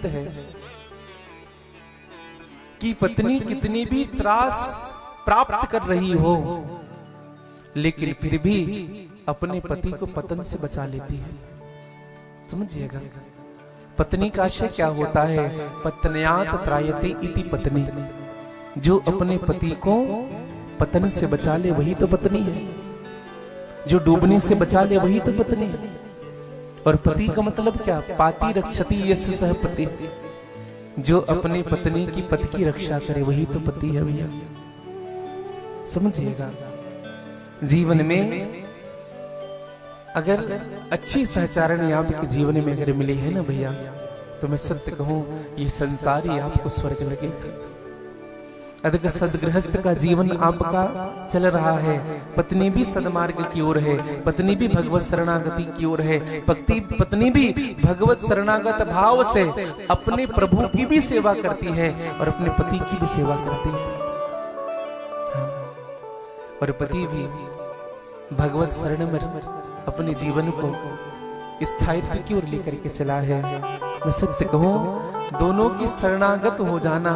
है कि पत्नी कितनी भी त्रास प्राप्त कर रही हो, लेकिन फिर भी अपने पति को पतन से बचा लेती है। समझिएगा, पत्नी का आशय क्या होता है? पत्न्यात त्रायते इति पत्नी। जो अपने पति को पतन से बचा ले वही तो पत्नी है। जो डूबने से बचा ले वही तो पत्नी है। और पति का मतलब क्या? पाति रक्षति यस्य सह पति। जो अपने पत्नी की पति की रक्षा करे वही तो पति है भैया। समझिएगा, जीवन में अगर अच्छी सहचारणी आपके जीवन में अगर मिली है ना भैया, तो मैं सत्य कहूं ये संसार ही आपको स्वर्ग लगेगा। अगर सदगृहस्थ का जीवन आपका चल रहा है, पत्नी भी सदमार्ग की ओर है, पत्नी भी भगवत शरणागति की ओर है, पत्नी भी भगवत शरणागत भाव से अपने प्रभु की भी सेवा करती है और अपने पति की भी सेवा करती है। हाँ। और पति भी भगवत शरण में अपने जीवन को स्थायित्व की ओर लेकर के चला है। मैं सत्य कहूं, दोनों की शरणागत हो जाना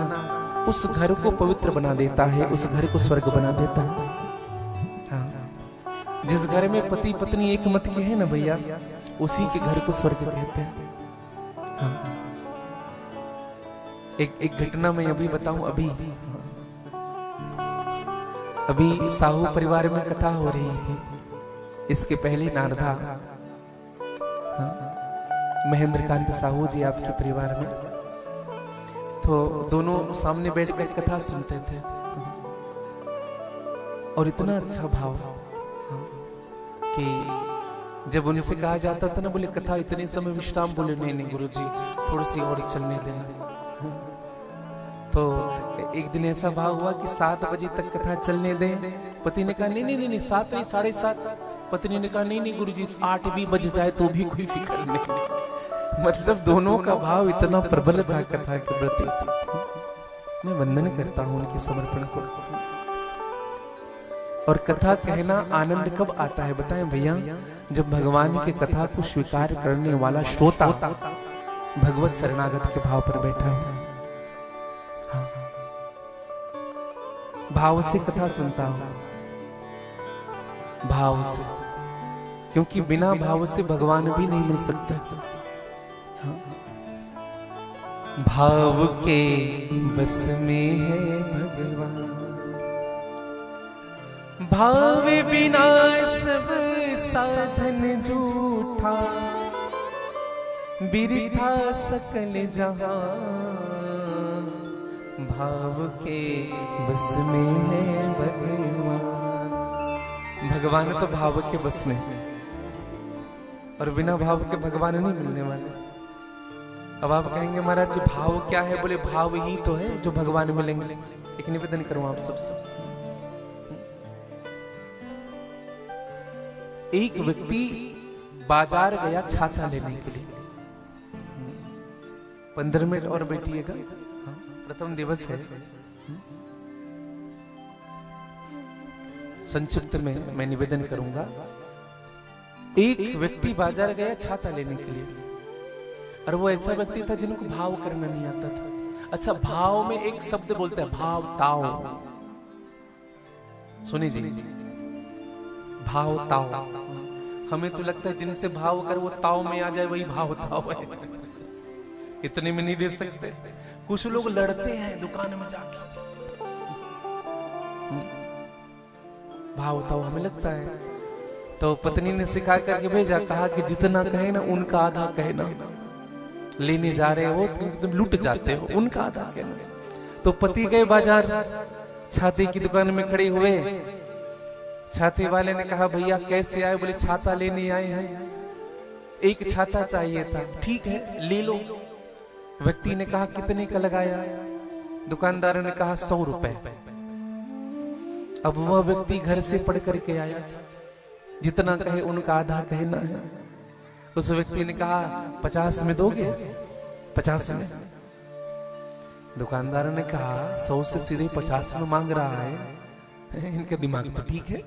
उस घर को पवित्र बना देता है, उस घर को स्वर्ग बना देता है। हाँ। जिस घर में पति पत्नी एक मत के हैं ना भैया, उसी के घर को स्वर्ग कहते हैं। हाँ। एक घटना मैं अभी बताऊं। अभी साहू परिवार में कथा हो रही थी। इसके पहले नारदा, हाँ, महेंद्रकांत साहू जी आपके परिवार में, तो दोनों सामने बैठकर कथा सुनते थे। और इतना अच्छा भाव, हाँ, कि जब उनसे कहा जाता था ना, बोले कथा इतने समय विश्राम, बोले नहीं गुरुजी थोड़ी सी और चलने देना। तो एक दिन ऐसा भाव हुआ कि 7 बजे तक कथा चलने दें। पति ने कहा नहीं 7 नहीं 7:30। पत्नी ने कहा नहीं गुरुजी 8 भी बज जाए तो भी कोई फिक्र नहीं। मतलब दोनों का भाव इतना प्रबल था कथा के प्रति। मैं वंदन करता हूं उनके समर्पण को। और कथा कहना आनंद कब आता है बताएं भैया? जब भगवान की कथा को स्वीकार करने वाला श्रोता भगवत शरणागत के भाव पर बैठा हो। हाँ। भाव से कथा सुनता हूं, भाव से, क्योंकि बिना भाव से भगवान भी नहीं मिल सकता। हाँ। भाव के बस में है भगवान, भाव बिना सब साधन झूठा, बिरथा सकल जहां, भाव के बस में है भगवान। भगवान तो भाव के बस में, और बिना भाव के भगवान नहीं मिलने वाले। अब आप कहेंगे महाराज जी भाव क्या है? बोले भाव ही तो है जो भगवान मिलेंगे। एक निवेदन करूं आप सबसे। एक व्यक्ति बाजार गया छाता लेने के लिए। 15 मिनट और बैठिएगा, प्रथम दिवस है। संक्षिप्त में मैं निवेदन करूंगा। एक व्यक्ति बाजार गया छाता लेने के लिए, और वो ऐसा व्यक्ति था जिनको भाव करना नहीं आता था। अच्छा, भाव में एक शब्द बोलते हैं भाव ताव। सुनिए जी, भाव ताव। हमें तो लगता है जिनसे भाव कर वो ताव में आ जाए वही भाव ताव है। इतने में नहीं दे सकते। कुछ लोग लड़ते हैं दुकान में जाके, भाव ताव हमें लगता है। तो पत्नी ने सिखा करके भेजा, कहा कि जितना कहे ना उनका आधा कहना। लेने जा रहे हो तो तुम लूट जाते हो, उनका आधा कहना। तो पति गए बाजार, छाते की दुकान में खड़े हुए। छाते वाले ने कहा भैया कैसे आए? बोले छाता लेने आए हैं, एक छाता चाहिए था। ठीक है ले लो। व्यक्ति ने कहा कितने का लगाया? दुकानदार ने कहा 100 रुपए। अब वह व्यक्ति घर से पढ़ करके आया था, जितना कहे उनका आधा कहना है। उस व्यक्ति ने कहा 50 में दोगे? 50 में। दुकानदार ने कहा 100 से सीधे 50 में मांग रहा है, इनके दिमाग तो ठीक है।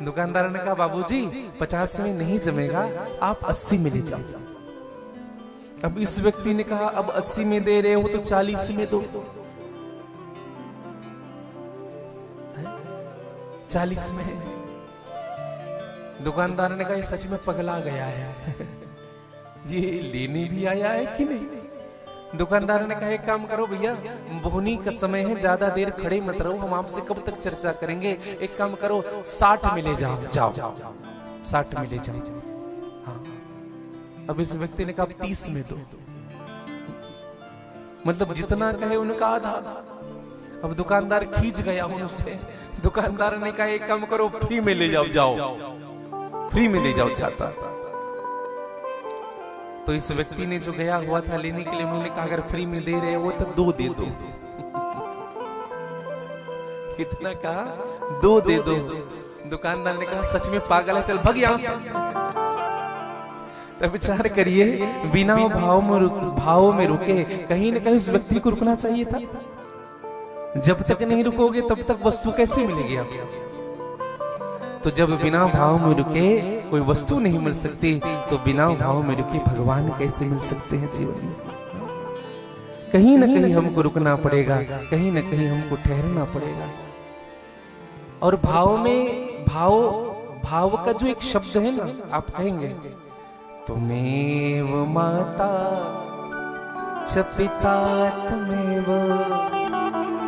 दुकानदार ने कहा बाबूजी 50 में नहीं जमेगा, आप 80 में ले जाओ। अब इस व्यक्ति ने कहा अब 80 में दे रहे हो तो 40 में दो, 40 में। दुकानदार ने कहा ये सच में पगला गया है, ये लेने भी आया है कि नहीं। दुकानदार ने कहा एक काम करो भैया, बोहनी का समय है, ज्यादा देर खड़े मत रहो, हम आपसे कब तक चर्चा करेंगे। एक काम करो 60 में ले जाओ, जाओ 60 में ले जाओ। हाँ, अब इस व्यक्ति ने कहा 30 में दो, मतलब जितना कहे उनका आधा। अब दुकानदार खींच गया उनसे। दुकानदार ने कहा एक काम करो फ्री में ले जाओ, जाओ फ्री में ले जाओ छाता। तो इस व्यक्ति ने जो गया हुआ था लेने के लिए, उन्होंने कहा अगर फ्री में दे रहे हो तो 2 दे दो। इतना कहा 2 दे दो। दुकानदार ने कहा सच में पागल है, चल भग यहां से। तब विचार करिए, बिना भाव में रुके, कहीं ना कहीं उस व्यक्ति को रुकना चाहिए था। जब तक नहीं रुकोगे तब तक वस्तु कैसे मिलेगी आपको। तो जब बिना भाव में रुके कोई वस्तु नहीं मिल सकती, तो बिना भाव में रुके भगवान कैसे मिल सकते हैं जीवन में। कहीं ना कहीं हमको रुकना पड़ेगा, कहीं ना कहीं हमको ठहरना पड़ेगा। और भाव में भाव का जो एक शब्द है ना, आप कहेंगे तुमेव माता च पिता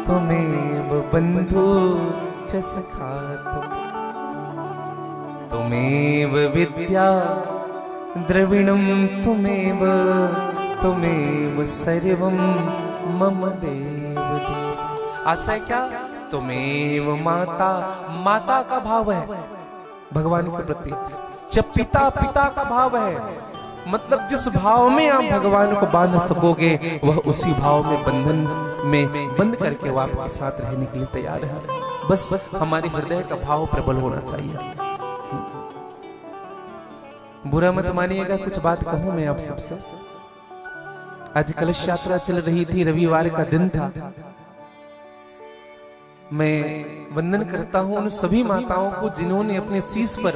तुमेव बंधु च सखा तुमेव विद्या द्रविणम तुमेव सर्वम मम देव। आशय क्या, तुमेव माता, माता का भाव है भगवान के प्रति। जब पिता, पिता का भाव है, मतलब जिस भाव में आप भगवान को बांध सकोगे, वह उसी भाव में बंधन में बंद करके वो आपके साथ रहने के लिए तैयार है। बस हमारे हृदय का भाव प्रबल होना चाहिए। बुरा मत मानिएगा, कुछ बात कहूं मैं आप सबसे। आज कलश यात्रा चल रही थी, रविवार का दिन था। मैं वंदन करता हूं उन सभी माताओं को जिन्होंने अपने शीश पर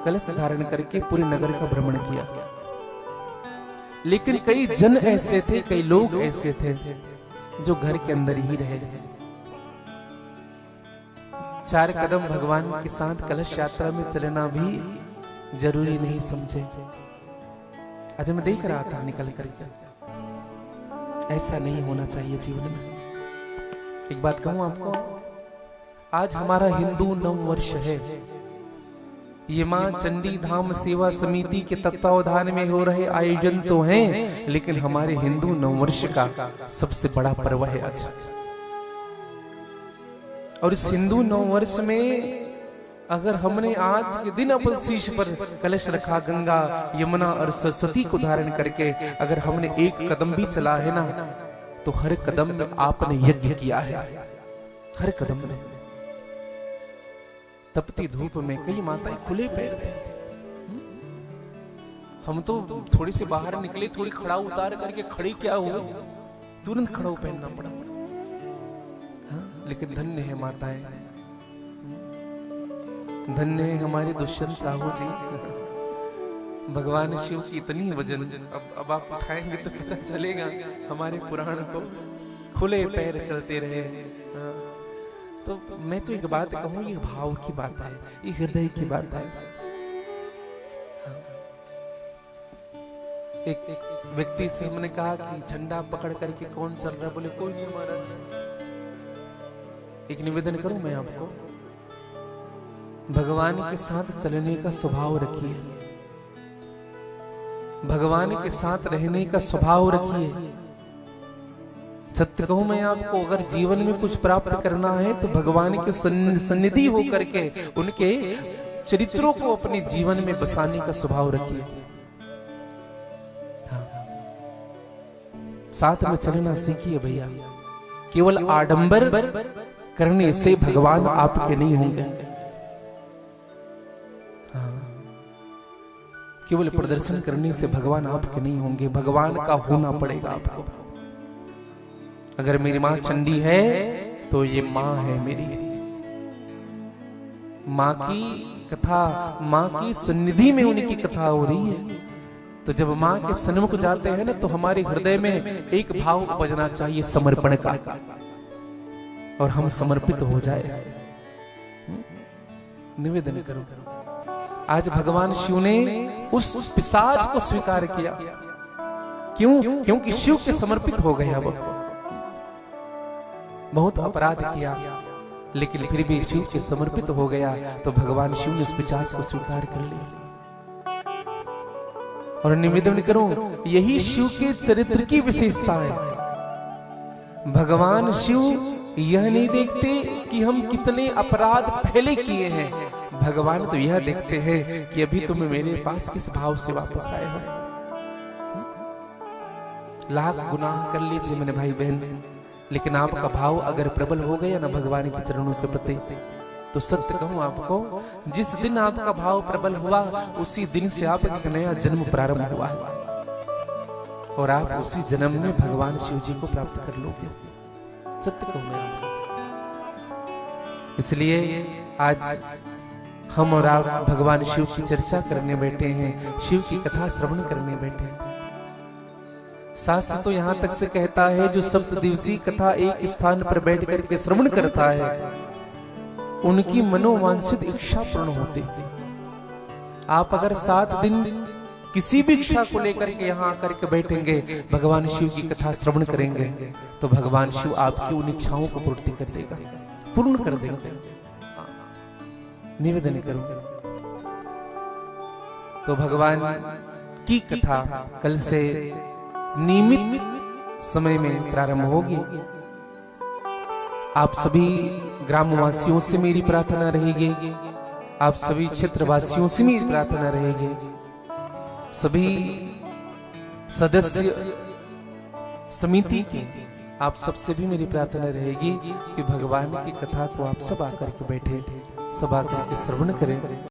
कलश धारण करके पूरे नगर का भ्रमण किया। लेकिन कई जन ऐसे थे, कई लोग ऐसे थे जो घर के अंदर ही रहे। 4 कदम भगवान के साथ कलश यात्रा में चलना भी जरूरी नहीं समझे। आज मैं देख रहा था निकल करके, ऐसा नहीं होना चाहिए जीवन में। एक बात कहूं आपको, आज हमारा हिंदू नव वर्ष है। ये मां चंडी धाम सेवा समिति के तत्वावधान में हो रहे आयोजन तो हैं, लेकिन हमारे हिंदू नव वर्ष का सबसे बड़ा पर्व है आज। और इस हिंदू नव वर्ष में अगर हमने आज के दिन अपन शीश पर कलश रखा, गंगा यमुना और सरस्वती को धारण करके अगर हमने एक कदम भी चला है ना, तो हर कदम में आपने यज्ञ किया है। हर कदम में तपती धूप में कई माताएं खुले पैर थे। हम तो थोड़ी सी बाहर निकले, थोड़ी खड़ा उतार करके खड़ी क्या हुए, तुरंत खड़ा पहनना पड़ा। हाँ, लेकिन धन्य है माताएं, धन्य है हमारे दुष्यंत साहू जी। भगवान शिव की इतनी वजन, अब आप उठाएंगे तो पता चलेगा हमारे पुराण को। खुले पैर चलते रहे। तो मैं तो एक बात कहूं, ये भाव की बात है, ये हृदय की बात है। एक व्यक्ति से हमने कहा कि झंडा पकड़ करके कौन चल रहा है, बोले कोई नहीं महाराज। एक निवेदन करूं मैं आपको, भगवान के साथ चलने का स्वभाव रखिए, भगवान के साथ रहने का स्वभाव रखिए। सत्य कहूं मैं आपको, अगर जीवन में कुछ प्राप्त करना है तो भगवान के सन्निधि होकर के उनके चरित्रों को अपने जीवन में बसाने का स्वभाव रखिए। हाँ। साथ में चलना सीखिए भैया। केवल आडंबर करने से भगवान आपके नहीं होंगे। हाँ। केवल प्रदर्शन करने से भगवान आपके नहीं होंगे, भगवान का होना पड़ेगा आपको। अगर मेरी मां चंडी है तो ये मां है मेरी। मां की कथा, मां की सन्निधि में उनकी कथा हो रही है, तो तो जब माँ के सन्मुख जाते हैं ना, तो हमारे हृदय में एक भाव उपजना चाहिए समर्पण का, और हम समर्पित हो जाए। निवेदन करो। आज भगवान शिव ने उस पिशाच को स्वीकार किया। क्यों? क्योंकि शिव के समर्पित हो गया। वो बहुत अपराध किया, लेकिन फिर भी शिव के समर्पित हो गया, तो भगवान शिव ने उस पिशाच को स्वीकार कर लिया। और निवेदन करो, यही शिव के चरित्र की विशेषता है। भगवान शिव यह नहीं देखते कि हम कितने अपराध पहले किए हैं, भगवान तो यह देखते हैं कि अभी तुम मेरे पास किस भाव से वापस आए हो। लाख गुनाह कर लीजिए मेरे भाई बहन, लेकिन आपका भाव अगर प्रबल हो गया ना भगवान के चरणों के प्रति, तो सत्य कहूं आपको, जिस दिन आपका भाव प्रबल हुआ उसी दिन से आपका एक नया जन्म प्रारंभ हुआ, और आप उसी जन्म में भगवान शिव जी को प्राप्त कर लोगे। सत्य कहूं मैं आपको। इसलिए आज हम और आप भगवान शिव की चर्चा करने बैठे हैं, शिव की कथा श्रवण करने बैठे हैं। शास्त्र तो यहां तक से कहता है, जो सप्तदिवसीय कथा एक स्थान पर बैठ करके श्रवण करता है, उनकी मनोवांछित इच्छा पूर्ण होती। आप अगर 7 दिन किसी भी इच्छा को लेकर के यहाँ आकर के बैठेंगे, भगवान शिव की कथा श्रवण करेंगे, तो भगवान शिव आपकी उन इच्छाओं को पूर्ति कर देगा, पूर्ण कर देंगे। निवेदन करूं, तो भगवान की कथा कल से नियमित समय में प्रारंभ होगी। आप सभी ग्रामवासियों से मेरी प्रार्थना रहेगी, आप सभी क्षेत्रवासियों से मेरी प्रार्थना रहेगी, सभी सदस्य समिति की आप सबसे भी मेरी प्रार्थना रहेगी कि भगवान की कथा को आप सब आकर के बैठे, सब आकर के श्रवण करें।